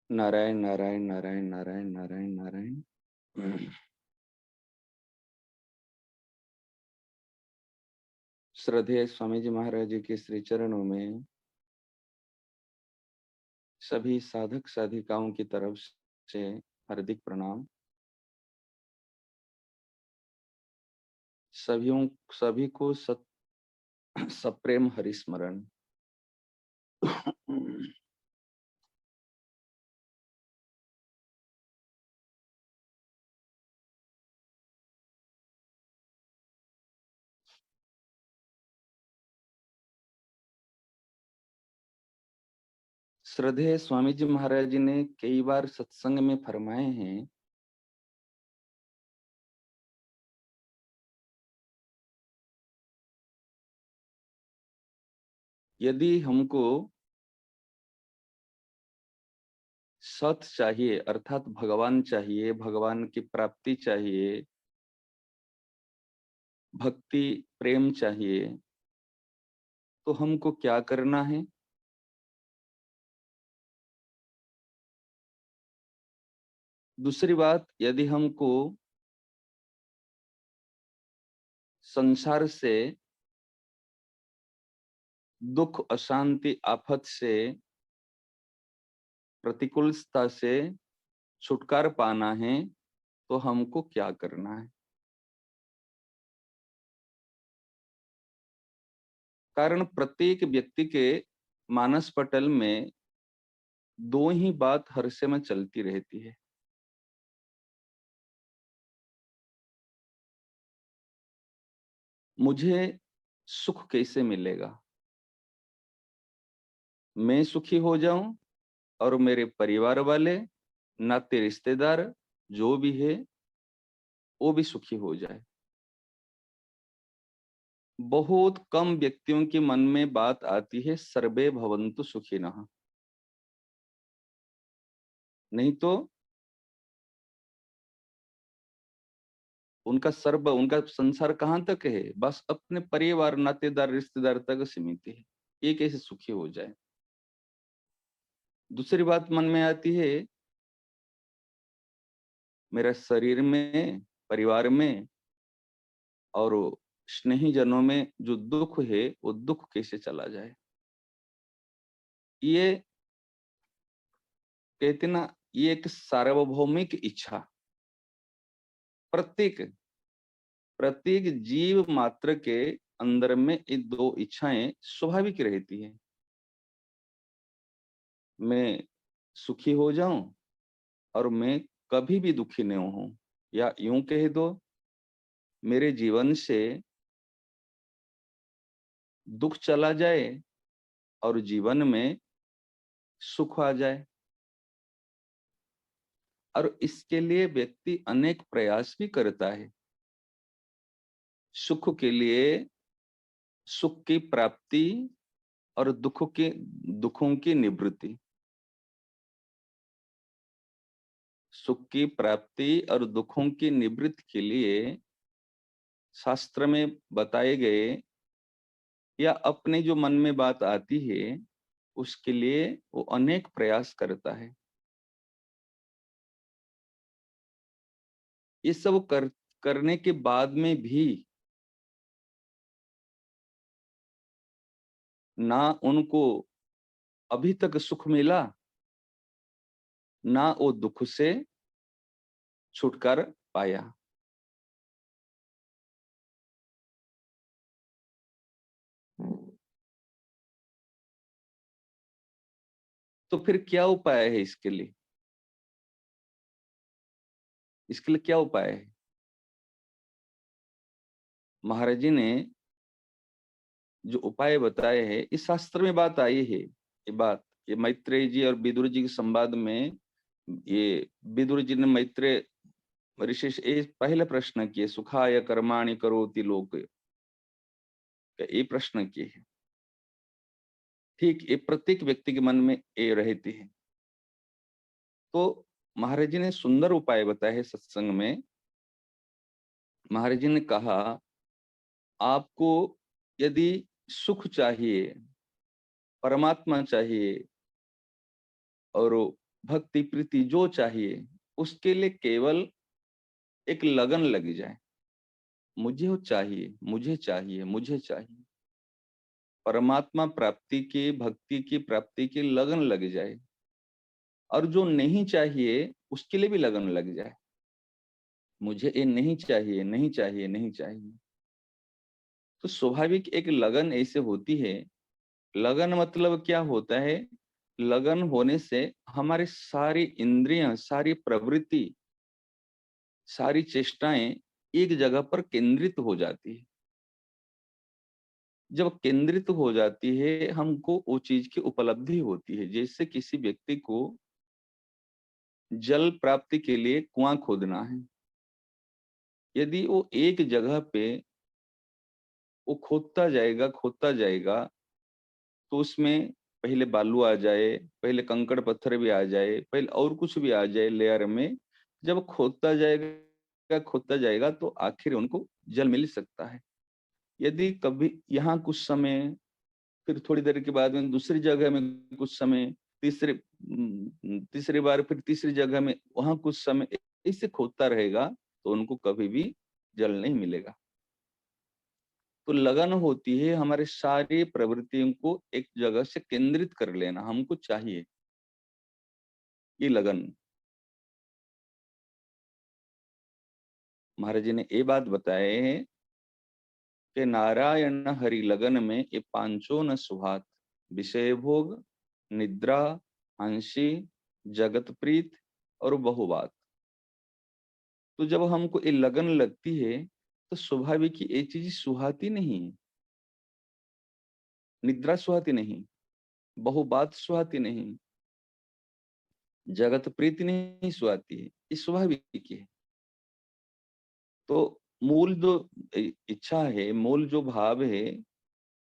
नारायण नारायण नारायण नारायण नारायण नारायण। श्रद्धेय स्वामी जी महाराज जी के श्री चरणों में सभी साधक साधिकाओं की तरफ से हार्दिक प्रणाम। सभी को सप्रेम हरिस्मरण। श्रद्धेय स्वामी जी महाराज जी ने कई बार सत्संग में फरमाए हैं, यदि हमको सत चाहिए अर्थात भगवान चाहिए, भगवान की प्राप्ति चाहिए, भक्ति प्रेम चाहिए, तो हमको क्या करना है? दूसरी बात, यदि हमको संसार से दुख, अशांति, आफत से, प्रतिकूलता से छुटकारा पाना है, तो हमको क्या करना है? कारण प्रत्येक व्यक्ति के मानस पटल में दो ही बात हर समय चलती रहती है। मुझे सुख कैसे मिलेगा? मैं सुखी हो जाऊं और मेरे परिवार वाले, नाते रिश्तेदार जो भी है वो भी सुखी हो जाए। बहुत कम व्यक्तियों के मन में बात आती है सर्वे भवन्तु सुखिनः। नहीं तो उनका संसार कहां तक है? बस अपने परिवार, नातेदार, रिश्तेदार तक सीमित है। ये कैसे सुखी हो जाए? दूसरी बात मन में आती है, मेरा शरीर में, परिवार में और स्नेही जनों में जो दुख है वो दुख कैसे चला जाए? ये कहते ना, ये एक सार्वभौमिक इच्छा प्रत्येक प्रत्येक जीव मात्र के अंदर में ये दो इच्छाएं स्वाभाविक रहती है। मैं सुखी हो जाऊं और मैं कभी भी दुखी नहीं हूं, या यूं कह दो, मेरे जीवन से दुख चला जाए और जीवन में सुख आ जाए। और इसके लिए व्यक्ति अनेक प्रयास भी करता है। सुख के लिए, सुख की प्राप्ति और दुखों की निवृत्ति। सुख की प्राप्ति और दुखों की निवृत्ति के लिए शास्त्र में बताए गए या अपने जो मन में बात आती है उसके लिए वो अनेक प्रयास करता है। ये सब करने के बाद में भी ना उनको अभी तक सुख मिला, ना वो दुख से छुटकारा पाया। तो फिर क्या उपाय है इसके लिए? इसके लिए क्या उपाय है? महाराज जी ने जो उपाय बताए हैं, इस शास्त्र में बात आई है। ये मैत्रेय जी और विदुर जी के संवाद में, ये विदुर जी ने मैत्रेय ऋषि से पहले प्रश्न किए, सुखाय कर्माणि करोति लोक, ये प्रश्न किए हैं। ठीक ये प्रत्येक व्यक्ति के मन में ये रहती है। तो महाराज जी ने सुंदर उपाय बताए हैं सत्संग में। महाराज जी ने कहा, आपको यदि सुख चाहिए, परमात्मा चाहिए और भक्ति प्रीति जो चाहिए, उसके लिए केवल एक लगन लगी जाए। मुझे वो चाहिए, मुझे चाहिए, मुझे चाहिए। परमात्मा प्राप्ति की, भक्ति की प्राप्ति की लगन लग जाए, और जो नहीं चाहिए उसके लिए भी लगन लग जाए। मुझे ये नहीं चाहिए, नहीं चाहिए, नहीं चाहिए। तो स्वाभाविक एक लगन ऐसे होती है। लगन मतलब क्या होता है? लगन होने से हमारी सारी इंद्रियां, सारी प्रवृत्ति, सारी चेष्टाएं एक जगह पर केंद्रित हो जाती है। जब केंद्रित हो जाती है, हमको वो चीज की उपलब्धि होती है। जैसे किसी व्यक्ति को जल प्राप्ति के लिए कुआं खोदना है, यदि वो एक जगह पे वो खोदता जाएगा, तो उसमें पहले बालू आ जाए, पहले कंकड़ पत्थर भी आ जाए, पहले और कुछ भी आ जाए लेयर में, जब खोदता जाएगा तो आखिर उनको जल मिल सकता है। यदि कभी यहाँ कुछ समय, फिर थोड़ी देर के बाद में दूसरी जगह में कुछ समय, तीसरी बार फिर तीसरी जगह में वहां कुछ समय, इससे खोदता रहेगा तो उनको कभी भी जल नहीं मिलेगा। तो लगन होती है हमारे सारी प्रवृत्तियों को एक जगह से केंद्रित कर लेना, हमको चाहिए, ये लगन। महाराज जी ने ये बात बताए हैं कि नारायण हरि लगन में ये पांचों न सुहात, विषय भोग, निद्रा, हंसी, जगत प्रीत और बहुबात। तो जब हमको ये लगन लगती है तो स्वाभाविक ये चीज सुहाती नहीं है। निद्रा सुहाती नहीं, बहुबात सुहाती नहीं, जगत प्रीति नहीं सुहाती है, ये स्वाभाविक है। तो मूल जो इच्छा है, मूल जो भाव है,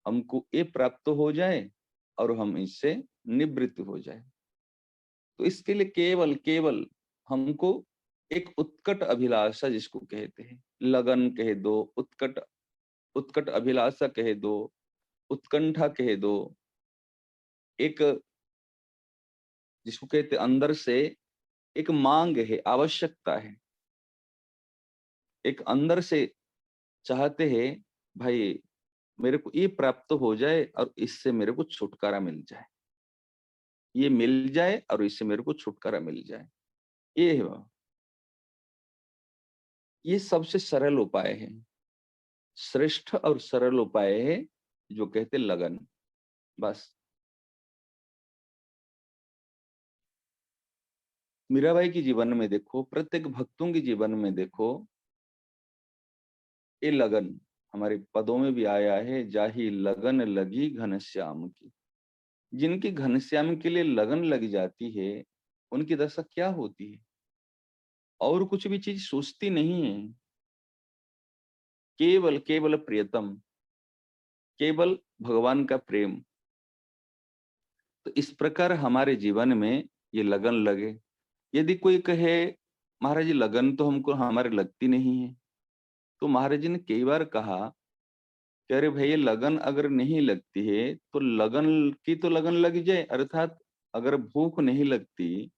हमको ये प्राप्त हो जाए और हम इससे निवृत्त हो जाए। तो इसके लिए केवल केवल हमको एक उत्कट अभिलाषा, जिसको कहते हैं लगन कह दो, उत्कट उत्कट अभिलाषा कह दो, उत्कंठा कह दो, एक जिसको कहते अंदर से एक मांग है, आवश्यकता है, एक अंदर से चाहते हैं भाई मेरे को ये प्राप्त हो जाए और इससे मेरे को छुटकारा मिल जाए, ये मिल जाए और इससे मेरे को छुटकारा मिल जाए। ये है ये सबसे सरल उपाय है, श्रेष्ठ और सरल उपाय है, जो कहते लगन। बस मीराबाई के जीवन में देखो, प्रत्येक भक्तों के जीवन में देखो, ये लगन हमारे पदों में भी आया है, जाही लगन लगी घनश्याम की। जिनकी घनश्याम के लिए लगन लग जाती है, उनकी दशा क्या होती है? और कुछ भी चीज सोचती नहीं है, केवल केवल प्रियतम, केवल भगवान का प्रेम। तो इस प्रकार हमारे जीवन में ये लगन लगे। यदि कोई कहे महाराज जी लगन तो हमको हमारे लगती नहीं है, तो महाराज जी ने कई बार कहा कि अरे भैया लगन अगर नहीं लगती है तो लगन की तो लगन लग जाए, अर्थात अगर भूख नहीं लगती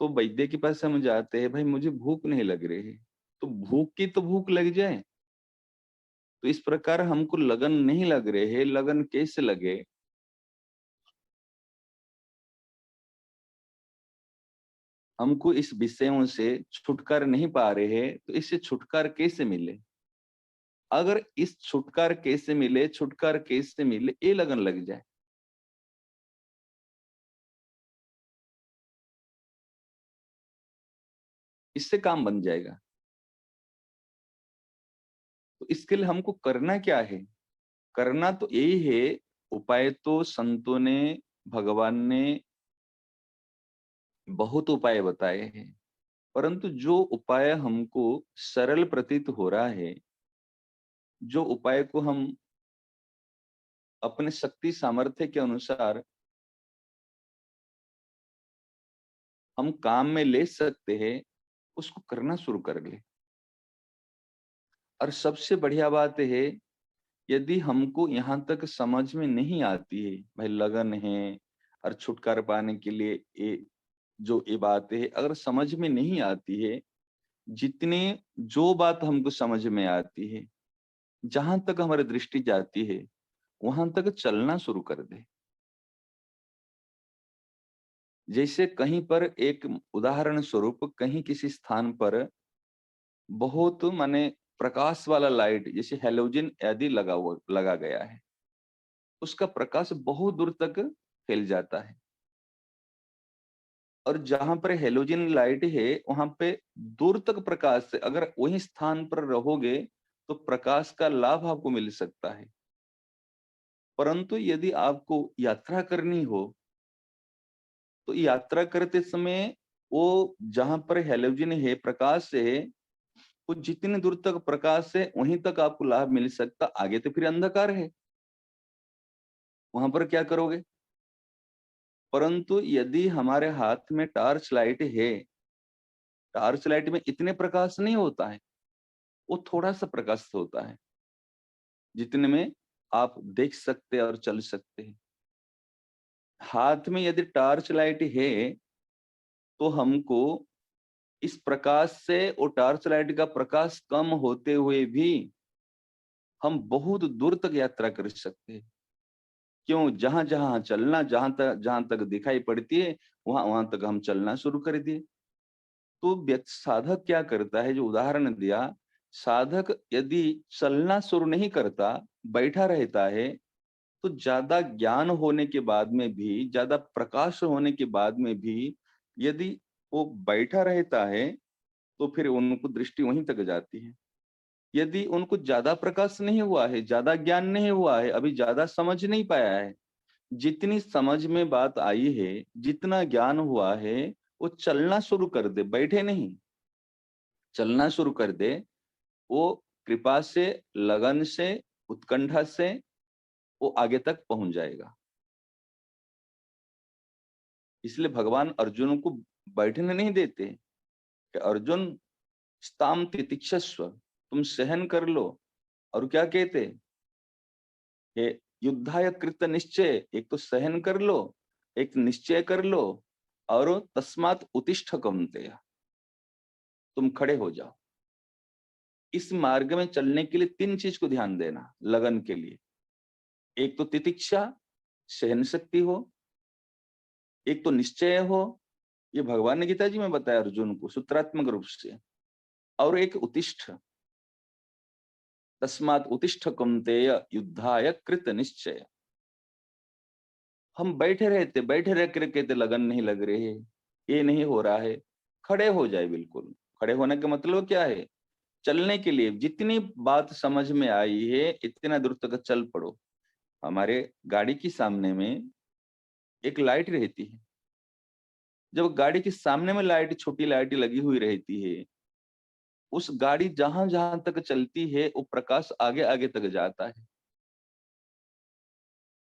तो वैद्य के पास हम जाते हैं, भाई मुझे भूख नहीं लग रही है, तो भूख की तो भूख लग जाए। तो इस प्रकार हमको लगन नहीं लग रहे है, लगन कैसे लगे? हमको इस विषयों से छुटकारा नहीं पा रहे हैं, तो इससे छुटकारा कैसे मिले? अगर इस छुटकारा कैसे मिले, छुटकारा कैसे मिले, ये लगन लग जाए, इससे काम बन जाएगा। तो इसके लिए हमको करना क्या है? करना तो यही है, उपाय तो संतों ने, भगवान ने बहुत उपाय बताए हैं, परंतु जो उपाय हमको सरल प्रतीत हो रहा है, जो उपाय को हम अपने शक्ति सामर्थ्य के अनुसार हम काम में ले सकते हैं, उसको करना शुरू कर ले। और सबसे बढ़िया बात है, यदि हमको यहाँ तक समझ में नहीं आती है, भाई लगन है और छुटकारा पाने के लिए ये जो ये बात है अगर समझ में नहीं आती है, जितने जो बात हमको समझ में आती है, जहां तक हमारी दृष्टि जाती है वहां तक चलना शुरू कर दे। जैसे कहीं पर एक उदाहरण स्वरूप कहीं किसी स्थान पर बहुत माने प्रकाश वाला लाइट जैसे हेलोजन आदि लगा गया है, उसका प्रकाश बहुत दूर तक फैल जाता है। और जहां पर हेलोजन लाइट है वहां पे दूर तक प्रकाश से अगर वही स्थान पर रहोगे तो प्रकाश का लाभ आपको मिल सकता है। परंतु यदि आपको यात्रा करनी हो तो यात्रा करते समय वो जहां पर हेलोजन है प्रकाश है, वो जितने दूर तक प्रकाश है वहीं तक आपको लाभ मिल सकता, आगे तो फिर अंधकार है, वहां पर क्या करोगे। परंतु यदि हमारे हाथ में टॉर्च लाइट है, टॉर्च लाइट में इतने प्रकाश नहीं होता है, वो थोड़ा सा प्रकाश होता है जितने में आप देख सकते हैं और चल सकते हैं। हाथ में यदि टॉर्च लाइट है तो हमको इस प्रकाश से वो टॉर्च लाइट का प्रकाश कम होते हुए भी हम बहुत दूर तक यात्रा कर सकते हैं। क्यों, जहां जहां चलना, जहां तक दिखाई पड़ती है वहां वहां तक हम चलना शुरू कर दिए। तो व्यक्ति साधक क्या करता है, जो उदाहरण दिया, साधक यदि चलना शुरू नहीं करता, बैठा रहता है, तो ज्यादा ज्ञान होने के बाद में भी, ज्यादा प्रकाश होने के बाद में भी यदि वो बैठा रहता है तो फिर उनको दृष्टि वहीं तक जाती है। यदि उनको ज्यादा प्रकाश नहीं हुआ है, ज्यादा ज्ञान नहीं हुआ है, अभी ज्यादा समझ नहीं पाया है, जितनी समझ में बात आई है, जितना ज्ञान हुआ है, वो चलना शुरू कर दे, बैठे नहीं, चलना शुरू कर दे, वो कृपा से, लगन से, उत्कंठा से वो आगे तक पहुंच जाएगा। इसलिए भगवान अर्जुन को बैठने नहीं देते कि अर्जुन स्ताम तितिक्षस्व, तुम सहन कर लो। और क्या कहते, ये युद्धाय कृत निश्चय, एक तो सहन कर लो, एक निश्चय कर लो, और तस्मात उत्तिष्ठ कौन्तेय, तुम खड़े हो जाओ। इस मार्ग में चलने के लिए तीन चीज को ध्यान देना लगन के लिए। एक तो तितिक्षा, सहन शक्ति हो, एक तो निश्चय हो, ये भगवान ने गीता जी में बताया अर्जुन को सूत्रात्मक रूप से, और एक उत्तिष्ठ, तस्मात उत्तिष्ठ कौन्तेय युद्धाय कृत निश्चय। हम बैठे रहते, बैठे रह कर कहते लगन नहीं लग रही है, ये नहीं हो रहा है, खड़े हो जाए। बिल्कुल खड़े होने का मतलब क्या है, चलने के लिए जितनी बात समझ में आई है इतना दूर तक चल पड़ो। हमारे गाड़ी के सामने में एक लाइट रहती है, जब गाड़ी के सामने में लाइट, छोटी लाइट लगी हुई रहती है, उस गाड़ी जहां जहां तक चलती है वो प्रकाश आगे आगे तक जाता है।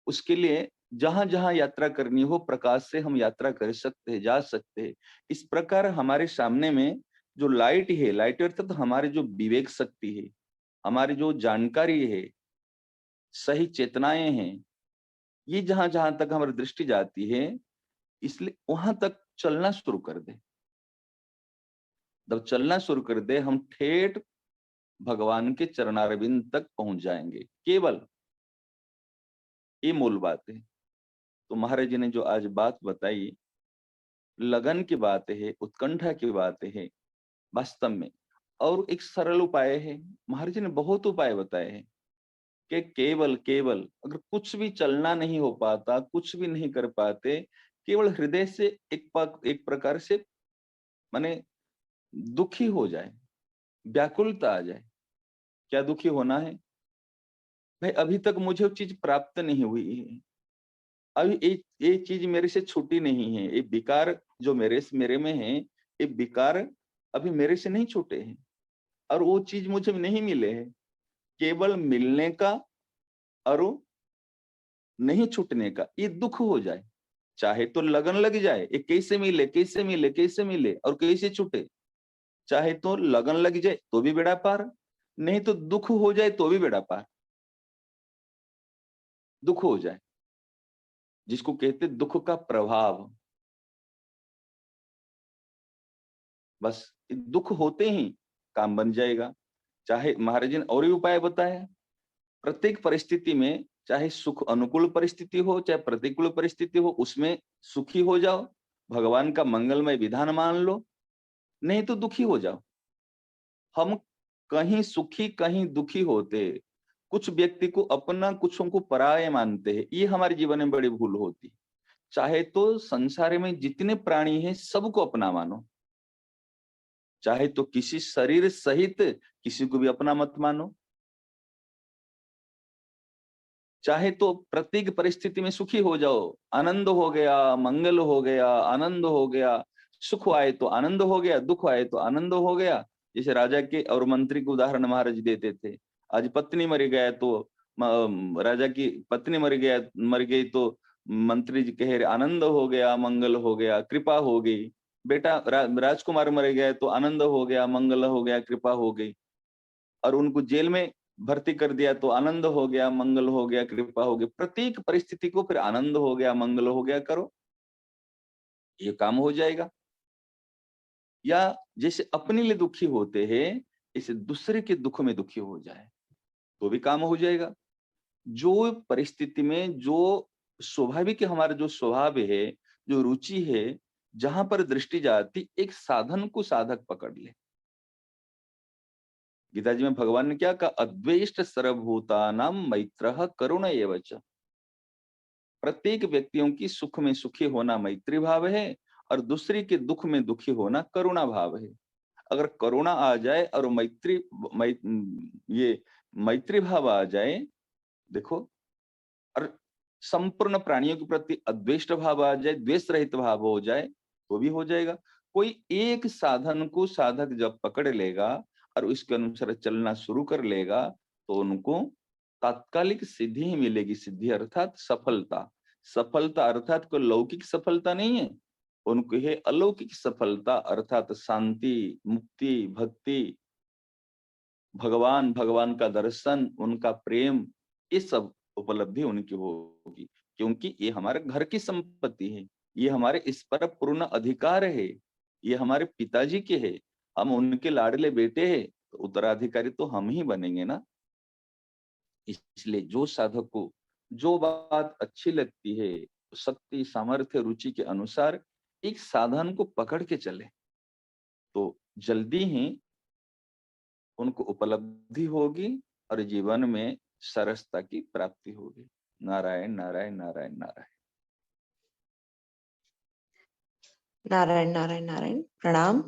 उसके लिए जहां जहां यात्रा करनी हो प्रकाश से हम यात्रा कर सकते हैं, जा सकते हैं। इस प्रकार हमारे सामने में जो लाइट है, लाइट अर्थात हमारे जो विवेक शक्ति है, हमारी जो जानकारी है, सही चेतनाएं हैं, ये जहां जहां तक हमारी दृष्टि जाती है, इसलिए वहां तक चलना शुरू कर दे। जब चलना शुरू कर दे हम ठेठ भगवान के चरणारविंद तक पहुंच जाएंगे। केवल ये मूल बात है। तो महाराज जी ने जो आज बात बताई, लगन की बात है, उत्कंठा की बात है वास्तव में। और एक सरल उपाय है, महाराज जी ने बहुत उपाय बताए हैं कि केवल केवल अगर कुछ भी चलना नहीं हो पाता, कुछ भी नहीं कर पाते, केवल हृदय से एक प्रकार से माने दुखी हो जाए, व्याकुलता आ जाए। क्या दुखी होना है भाई, अभी तक मुझे वो चीज प्राप्त नहीं हुई है, अभी ये चीज मेरे से छूटी नहीं है, ये विकार जो मेरे में है, ये विकार अभी मेरे से नहीं छूटे हैं, और वो चीज मुझे नहीं मिले है। केवल मिलने का और वो नहीं छूटने का ये दुख हो जाए, चाहे तो लगन लग जाए, ये कैसे मिले, कैसे मिले, कैसे मिले और कैसे छूटे। चाहे तो लगन लग जाए तो भी बेड़ा पार, नहीं तो दुख हो जाए तो भी बेड़ा पार। दुख हो जाए जिसको कहते दुख का प्रभाव, बस दुख होते ही काम बन जाएगा। चाहे महाराज जी ने और ही उपाय बताया, प्रत्येक परिस्थिति में, चाहे सुख अनुकूल परिस्थिति हो चाहे प्रतिकूल परिस्थिति हो, उसमें सुखी हो जाओ, भगवान का मंगलमय विधान मान लो, नहीं तो दुखी हो जाओ। हम कहीं सुखी कहीं दुखी होते, कुछ व्यक्ति को अपना कुछों को पराये मानते हैं, ये हमारे जीवन में बड़ी भूल होती। चाहे तो संसार में जितने प्राणी हैं सबको अपना मानो, चाहे तो किसी शरीर सहित किसी को भी अपना मत मानो, चाहे तो प्रत्येक परिस्थिति में सुखी हो जाओ, आनंद हो गया, मंगल हो गया, आनंद हो गया, सुख आए तो आनंद हो गया, दुख आए तो आनंद हो गया। जैसे राजा के और मंत्री के उदाहरण महाराज देते थे। आज पत्नी मर गया तो राजा की पत्नी मर गई तो मंत्री जी कह रहे आनंद हो गया, मंगल हो गया, कृपा हो गई। बेटा राजकुमार मर गया तो आनंद हो गया, मंगल हो गया, कृपा हो गई। और उनको जेल में भर्ती कर दिया तो आनंद हो गया, मंगल हो गया, कृपा हो गई। प्रत्येक परिस्थिति को फिर आनंद हो गया, मंगल हो गया करो, ये काम हो जाएगा। या जैसे अपने लिए दुखी होते हैं, इसे दूसरे के दुख में दुखी हो जाए तो भी काम हो जाएगा। जो परिस्थिति में जो स्वाभाविक हमारा जो स्वभाव है, जो रुचि है, जहां पर दृष्टि जाती, एक साधन को साधक पकड़ ले। गीता जी में भगवान ने क्या कहा? अद्वेष्ट सर्वभूतानां मैत्रः करुण एव च। प्रत्येक व्यक्तियों की सुख में सुखी होना मैत्री भाव है और दूसरे के दुख में दुखी होना करुणा भाव है। अगर करुणा आ जाए और ये मैत्री भाव आ जाए, देखो, और संपूर्ण प्राणियों के प्रति अद्वेष्ट भाव आ जाए, द्वेष रहित भाव हो जाए, तो भी हो जाएगा। कोई एक साधन को साधक जब पकड़ लेगा और उसके अनुसार चलना शुरू कर लेगा, तो उनको तात्कालिक सिद्धि ही मिलेगी। सिद्धि अर्थात सफलता। सफलता अर्थात कोई लौकिक सफलता नहीं है, उनको है अलौकिक सफलता अर्थात शांति, मुक्ति, भक्ति, भगवान, भगवान का दर्शन, उनका प्रेम, ये सब उपलब्धि उनकी होगी। क्योंकि ये हमारे घर की संपत्ति है, ये हमारे इस पर पूर्ण अधिकार है, ये हमारे पिताजी के है, हम उनके लाडले बेटे हैं, तो उत्तराधिकारी तो हम ही बनेंगे ना। इसलिए जो साधक को जो बात अच्छी लगती है, शक्ति, सामर्थ्य, रुचि के अनुसार एक साधन को पकड़ के चले, तो जल्दी ही उनको उपलब्धि होगी और जीवन में सरसता की प्राप्ति होगी। नारायण नारायण नारायण नारायण। नारायण नारायण नारायण। प्रणाम।